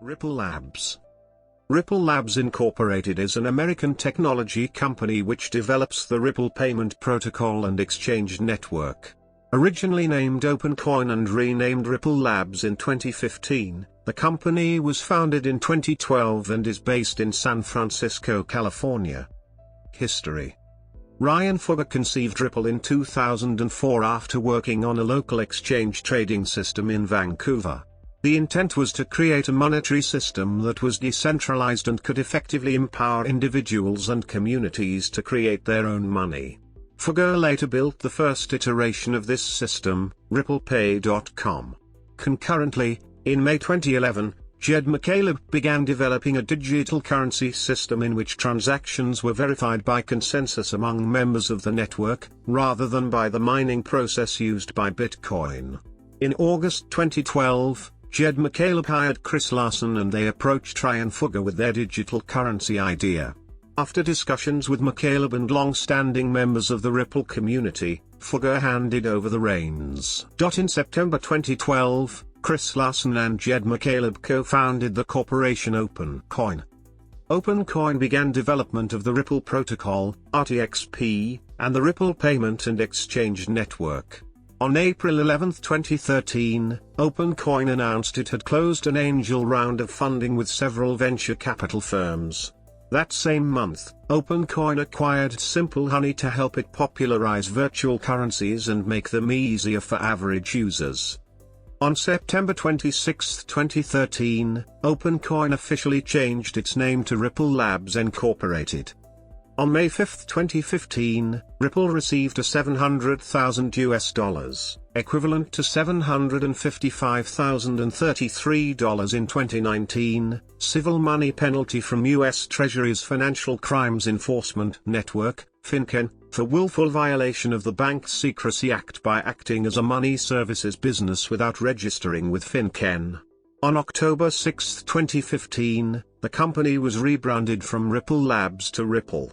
Ripple Labs. Ripple Labs Incorporated is an American technology company which develops the Ripple payment protocol and exchange network. Originally named Opencoin and renamed Ripple Labs in 2015, the company was founded in 2012 and is based in San Francisco, California. History. Ryan Fugger conceived Ripple in 2004 after working on a local exchange trading system in Vancouver. The intent was to create a monetary system that was decentralized and could effectively empower individuals and communities to create their own money. Fugger later built the first iteration of this system, RipplePay.com. Concurrently, in May 2011, Jed McCaleb began developing a digital currency system in which transactions were verified by consensus among members of the network, rather than by the mining process used by Bitcoin. In August 2012, Jed McCaleb hired Chris Larson and they approached Ryan Fugger with their digital currency idea. After discussions with McCaleb and long-standing members of the Ripple community, Fugger handed over the reins. In September 2012, Chris Larson and Jed McCaleb co-founded the corporation Opencoin. Opencoin began development of the Ripple protocol, RTXP, and the Ripple payment and exchange network. On April 11, 2013, Opencoin announced it had closed an angel round of funding with several venture capital firms. That same month, Opencoin acquired Simple Honey to help it popularize virtual currencies and make them easier for average users. On September 26, 2013, Opencoin officially changed its name to Ripple Labs Incorporated. On May 5, 2015, Ripple received a $700,000 equivalent to $755,033 in 2019, civil money penalty from U.S. Treasury's Financial Crimes Enforcement Network, FinCEN, for willful violation of the Bank Secrecy Act by acting as a money services business without registering with FinCEN. On October 6, 2015, the company was rebranded from Ripple Labs to Ripple.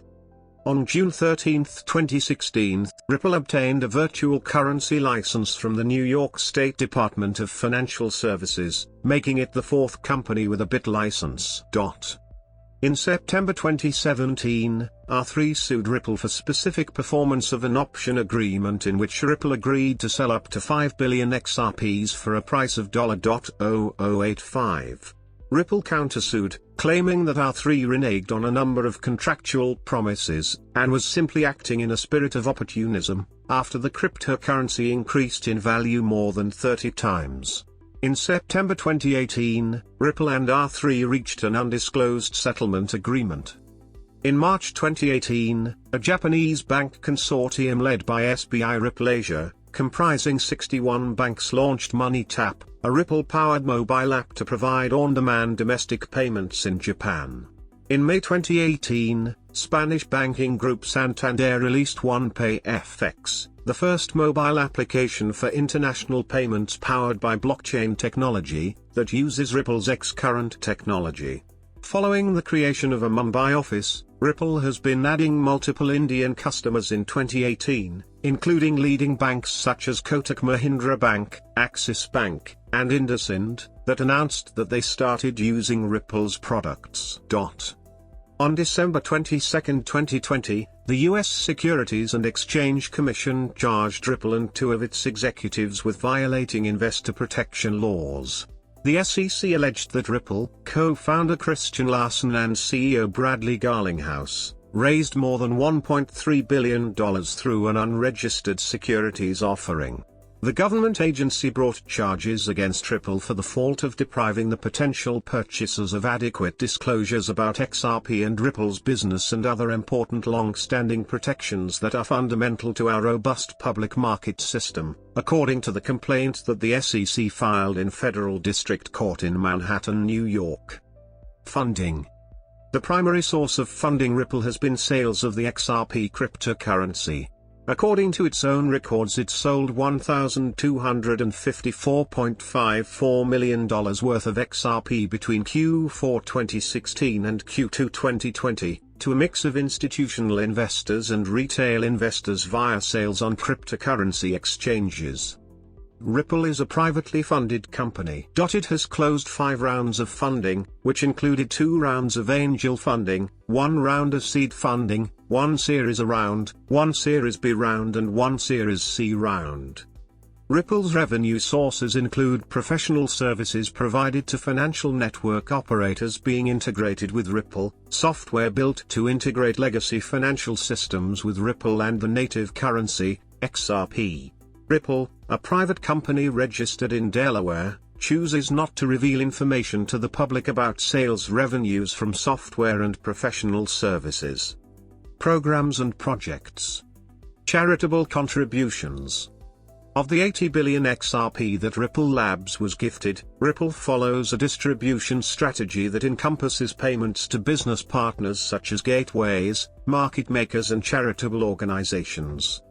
On June 13, 2016, Ripple obtained a virtual currency license from the New York State Department of Financial Services, making it the fourth company with a BIT license. In September 2017, R3 sued Ripple for specific performance of an option agreement in which Ripple agreed to sell up to 5 billion XRPs for a price of $0085. Ripple countersued, claiming that R3 reneged on a number of contractual promises, and was simply acting in a spirit of opportunism, after the cryptocurrency increased in value more than 30 times. In September 2018, Ripple and R3 reached an undisclosed settlement agreement. In March 2018, a Japanese bank consortium led by SBI Ripple Asia, comprising 61 banks, launched MoneyTap, a Ripple-powered mobile app to provide on-demand domestic payments in Japan. In May 2018, Spanish banking group Santander released OnePay FX, the first mobile application for international payments powered by blockchain technology, that uses Ripple's X-Current technology. Following the creation of a Mumbai office, Ripple has been adding multiple Indian customers in 2018, including leading banks such as Kotak Mahindra Bank, Axis Bank, and IndusInd, that announced that they started using Ripple's products. On December 22, 2020, the U.S. Securities and Exchange Commission charged Ripple and two of its executives with violating investor protection laws. The SEC alleged that Ripple, co-founder Christian Larson and CEO Bradley Garlinghouse, raised more than $1.3 billion through an unregistered securities offering. The government agency brought charges against Ripple for the fault of depriving the potential purchasers of adequate disclosures about XRP and Ripple's business and other important long-standing protections that are fundamental to our robust public market system, according to the complaint that the SEC filed in Federal District Court in Manhattan, New York. Funding. The primary source of funding Ripple has been sales of the XRP cryptocurrency. According to its own records, it sold $1,254.54 million worth of XRP between Q4 2016 and Q2 2020, to a mix of institutional investors and retail investors via sales on cryptocurrency exchanges. Ripple is a privately funded company. It has closed 5 rounds of funding, which included 2 rounds of angel funding, 1 round of seed funding, 1 Series A round, 1 Series B round and 1 Series C round. Ripple's revenue sources include professional services provided to financial network operators being integrated with Ripple, software built to integrate legacy financial systems with Ripple and the native currency, XRP. Ripple, a private company registered in Delaware, chooses not to reveal information to the public about sales revenues from software and professional services. Programs and projects. Charitable contributions. Of the 80 billion XRP that Ripple Labs was gifted, Ripple follows a distribution strategy that encompasses payments to business partners such as gateways, market makers and charitable organizations.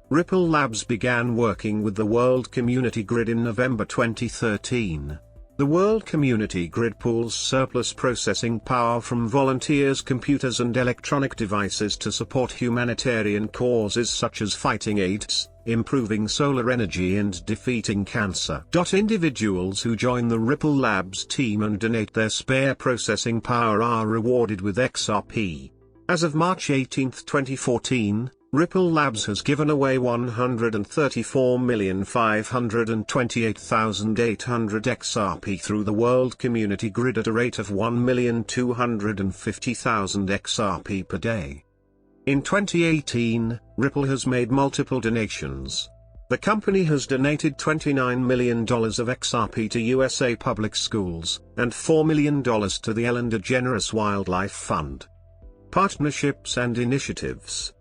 Ripple Labs began working with the World Community Grid in November 2013. The World Community Grid pools surplus processing power from volunteers' computers and electronic devices to support humanitarian causes such as fighting AIDS, improving solar energy and defeating cancer. Individuals who join the Ripple Labs team and donate their spare processing power are rewarded with XRP. As of March 18, 2014, Ripple Labs has given away 134,528,800 XRP through the World Community Grid at a rate of 1,250,000 XRP per day. In 2018, Ripple has made multiple donations. The company has donated $29 million of XRP to USA public schools, and $4 million to the Ellen DeGeneres Wildlife Fund. Partnerships and initiatives.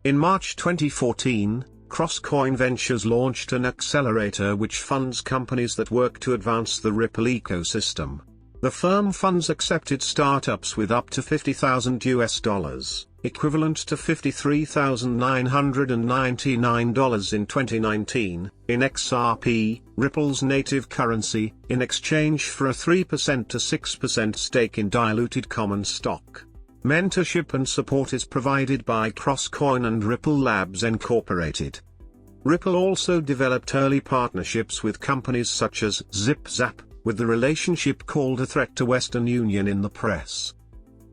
In March 2014, CrossCoin Ventures launched an accelerator which funds companies that work to advance the Ripple ecosystem. The firm funds accepted startups with up to $50,000, equivalent to $53,999 in 2019, in XRP, Ripple's native currency, in exchange for a 3% to 6% stake in diluted common stock. Mentorship and support is provided by CrossCoin and Ripple Labs Incorporated. Ripple also developed early partnerships with companies such as ZipZap, with the relationship called a threat to Western Union in the press.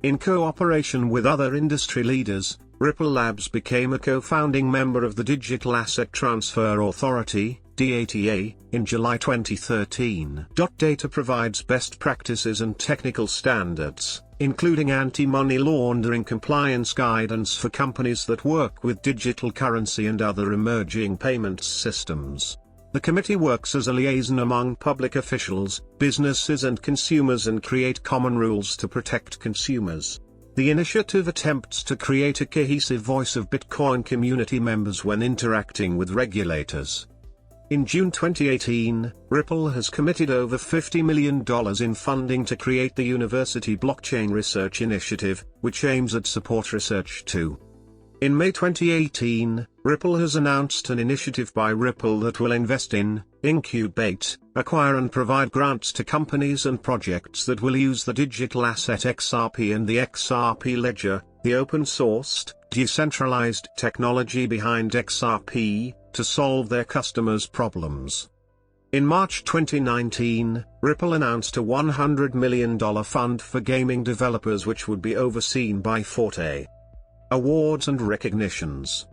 In cooperation with other industry leaders, Ripple Labs became a co-founding member of the Digital Asset Transfer Authority, DATA, in July 2013. Data provides best practices and technical standards, including anti-money laundering compliance guidance for companies that work with digital currency and other emerging payments systems. The committee works as a liaison among public officials, businesses and consumers and create common rules to protect consumers. The initiative attempts to create a cohesive voice of Bitcoin community members when interacting with regulators. In June 2018, Ripple has committed over $50 million in funding to create the University Blockchain Research Initiative, which aims at support research too. In May 2018, Ripple has announced an initiative by Ripple that will invest in, incubate, acquire and provide grants to companies and projects that will use the digital asset XRP and the XRP ledger, the open-sourced, decentralized technology behind XRP, to solve their customers' problems. In March 2019, Ripple announced a $100 million fund for gaming developers which would be overseen by Forte. Awards and recognitions.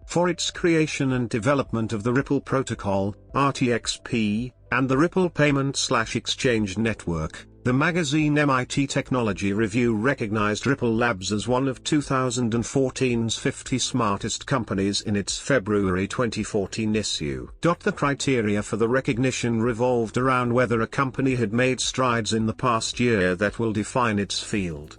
For its creation and development of the Ripple Protocol, RTXP, and the Ripple Payment/Exchange Network, the magazine MIT Technology Review recognized Ripple Labs as one of 2014's 50 smartest companies in its February 2014 issue. The criteria for the recognition revolved around whether a company had made strides in the past year that will define its field.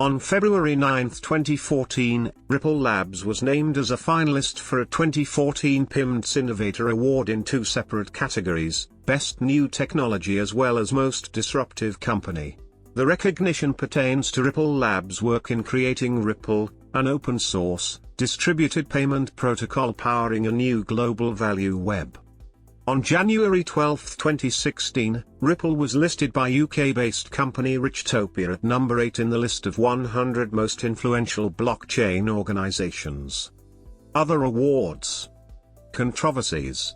On February 9, 2014, Ripple Labs was named as a finalist for a 2014 PIMS Innovator Award in 2 separate categories, Best New Technology as well as Most Disruptive Company. The recognition pertains to Ripple Labs' work in creating Ripple, an open-source, distributed payment protocol powering a new global value web. On January 12, 2016, Ripple was listed by UK-based company Richtopia at number 8 in the list of 100 most influential blockchain organizations. Other awards. Controversies.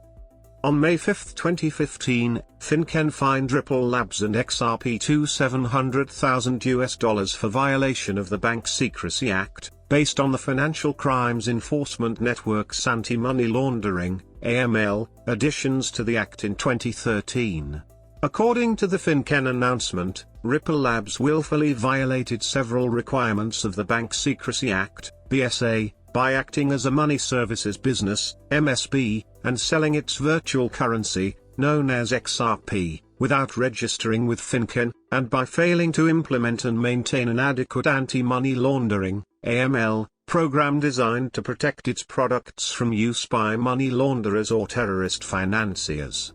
On May 5, 2015, FinCEN fined Ripple Labs and XRP $700,000 for violation of the Bank Secrecy Act, based on the Financial Crimes Enforcement Network's Anti-Money Laundering (AML) additions to the Act in 2013. According to the FinCEN announcement, Ripple Labs willfully violated several requirements of the Bank Secrecy Act (BSA), by acting as a money services business (MSB), and selling its virtual currency, known as XRP, without registering with FinCEN, and by failing to implement and maintain an adequate anti-money laundering (AML) program designed to protect its products from use by money launderers or terrorist financiers.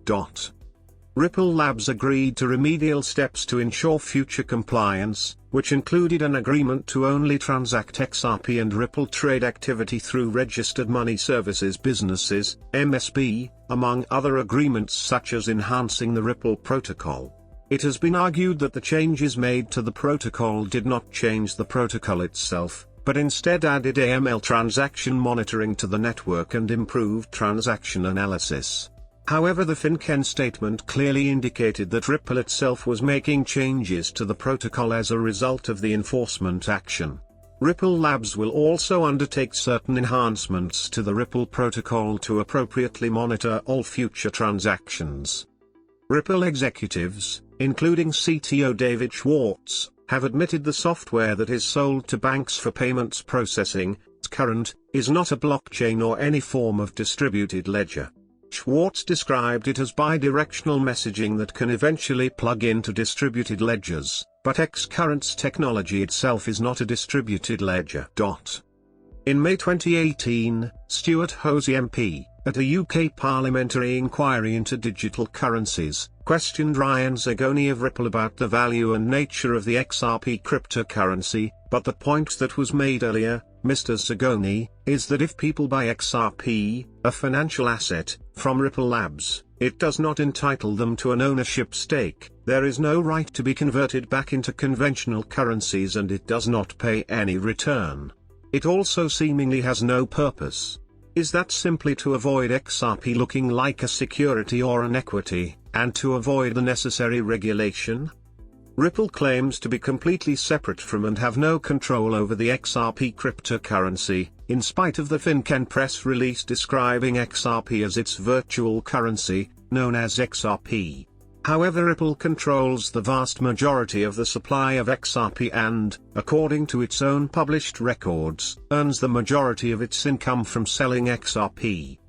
Ripple Labs agreed to remedial steps to ensure future compliance, which included an agreement to only transact XRP and Ripple trade activity through registered money services businesses, MSB, among other agreements such as enhancing the Ripple protocol. It has been argued that the changes made to the protocol did not change the protocol itself, but instead added AML transaction monitoring to the network and improved transaction analysis. However, the FinCEN statement clearly indicated that Ripple itself was making changes to the protocol as a result of the enforcement action. Ripple Labs will also undertake certain enhancements to the Ripple protocol to appropriately monitor all future transactions. Ripple executives, including CTO David Schwartz, have admitted the software that is sold to banks for payments processing, current, is not a blockchain or any form of distributed ledger. Schwartz described it as bidirectional messaging that can eventually plug into distributed ledgers, but Xcurrent's technology itself is not a distributed ledger. In May 2018, Stuart Hosey MP, at a UK parliamentary inquiry into digital currencies, questioned Ryan Zagoni of Ripple about the value and nature of the XRP cryptocurrency, but the point that was made earlier, Mr. Zagoni, is that if people buy XRP, a financial asset, from Ripple Labs, it does not entitle them to an ownership stake, there is no right to be converted back into conventional currencies, and it does not pay any return. It also seemingly has no purpose. Is that simply to avoid XRP looking like a security or an equity, and to avoid the necessary regulation? Ripple claims to be completely separate from and have no control over the XRP cryptocurrency, in spite of the FinCEN press release describing XRP as its virtual currency, known as XRP. However, Ripple controls the vast majority of the supply of XRP and, according to its own published records, earns the majority of its income from selling XRP.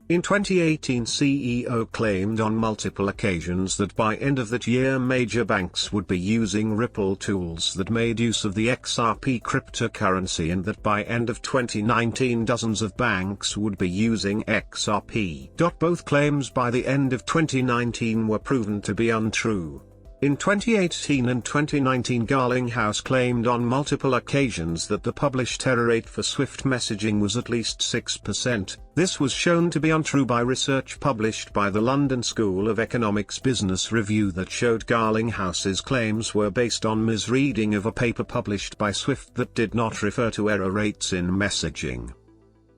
In 2018, CEO claimed on multiple occasions that by end of that year major banks would be using Ripple tools that made use of the XRP cryptocurrency, and that by end of 2019 dozens of banks would be using XRP. Both claims by the end of 2019 were proven to be untrue. In 2018 and 2019, Garlinghouse claimed on multiple occasions that the published error rate for Swift messaging was at least 6%. This was shown to be untrue by research published by the London School of Economics Business Review that showed Garlinghouse's claims were based on misreading of a paper published by Swift that did not refer to error rates in messaging.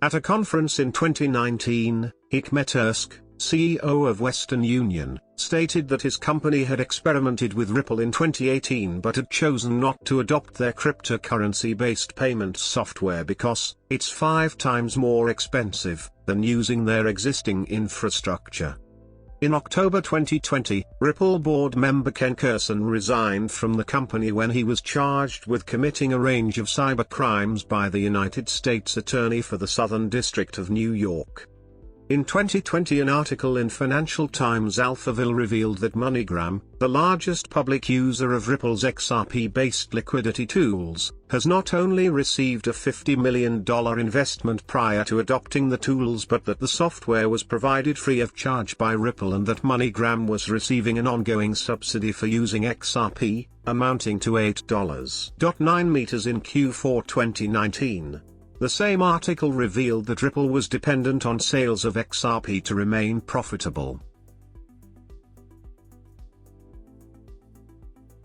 At a conference in 2019, Hikmet Ersk, CEO of Western Union, stated that his company had experimented with Ripple in 2018 but had chosen not to adopt their cryptocurrency-based payment software because it's 5 times more expensive than using their existing infrastructure. In October 2020, Ripple board member Ken Kerson resigned from the company when he was charged with committing a range of cybercrimes by the United States Attorney for the Southern District of New York. In 2020, an article in Financial Times Alphaville revealed that MoneyGram, the largest public user of Ripple's XRP-based liquidity tools, has not only received a $50 million investment prior to adopting the tools, but that the software was provided free of charge by Ripple, and that MoneyGram was receiving an ongoing subsidy for using XRP, amounting to $8.9 meters in Q4 2019. The same article revealed that Ripple was dependent on sales of XRP to remain profitable.